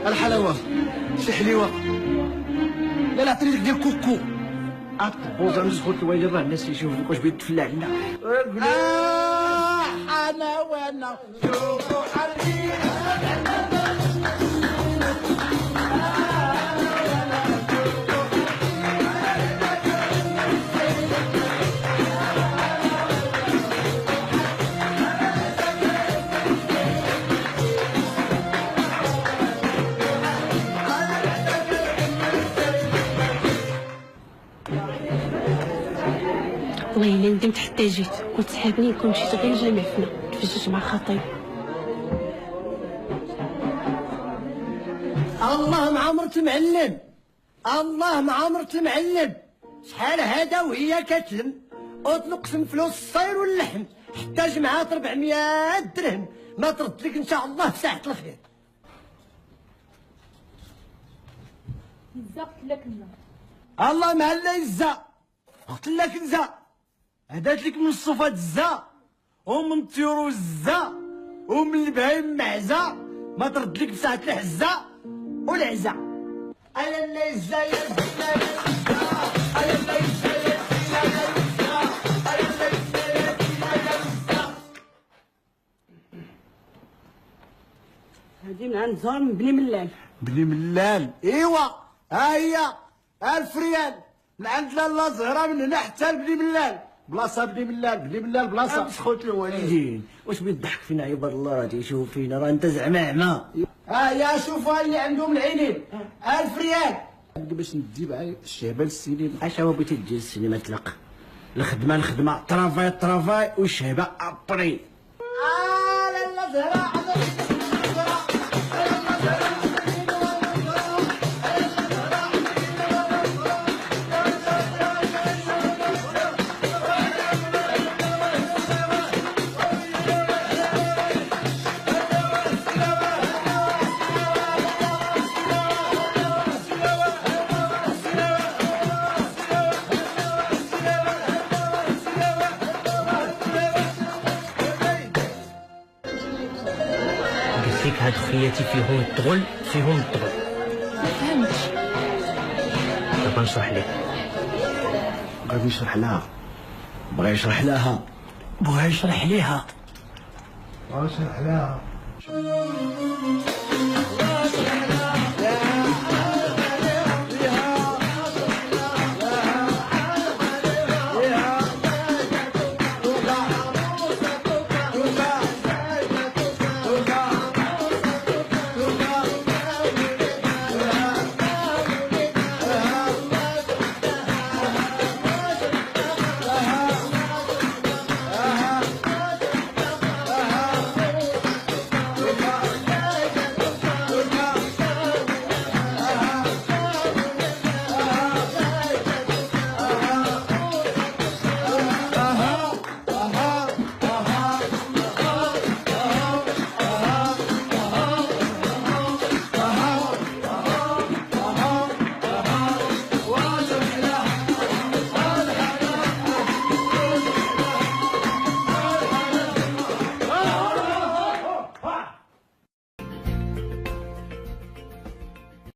الحلاوه شي حليوه. لا عطيني ديك ديال كوكو. بوزا ندخل الوالد راه الناس يشوفوك واش بغيت تفلع لنا. انا وانا شوفوا حالي. والله الا ندمت حتى جيت، كنت سحابني كون مشيت غير للمعفنه تفجرت مع خطيب. الله مع مرت معلم، الله مع مرت معلم. شحال هذا وهي كتلم اطلق فلوس الصير واللحم حتى جمعات 400 درهم، ما ترد لك ان شاء الله في ساعه الخير. زقت لك الله مع لا يزا قتل لك نزا، هدات لك من الصفات الزا ومن الطيور الزا ومن البهايم معزا، ما ترد لك بساعة الحزة والعزا. انا لا يزا يا زينة يا زينة، انا لا يزا يا زينة يا زينة، انا لا يزا يا زينة يا زينة. هادي من عند زهر من بني ملال. بني ملال ايوا، ها هي 1000 ريال من عند لاله زهره، من هنا حتى لبني ملال. بلاصه بني ملال، بني ملال بلاصه. خوت الوالدين واش بيضحك فينا عباد الله؟ راه تيشوف فينا، راه انت زعما عمى. ها يا شوفوا اللي عندهم العينين 1000 ريال باش ندي مع الشهبه للسينما. اش هو بغيتي تجي للسينما تلق الخدمه الخدمه، طرافاي والشهبه ابري. لاله زهره فيك هاد خوياتي فيهم الدغل فيهم الدغل. ما فهمتش. دابا نشرح لك. بغا يشرح لها، بغا يشرح لها، بغا يشرح ليها. بغا يشرح لها.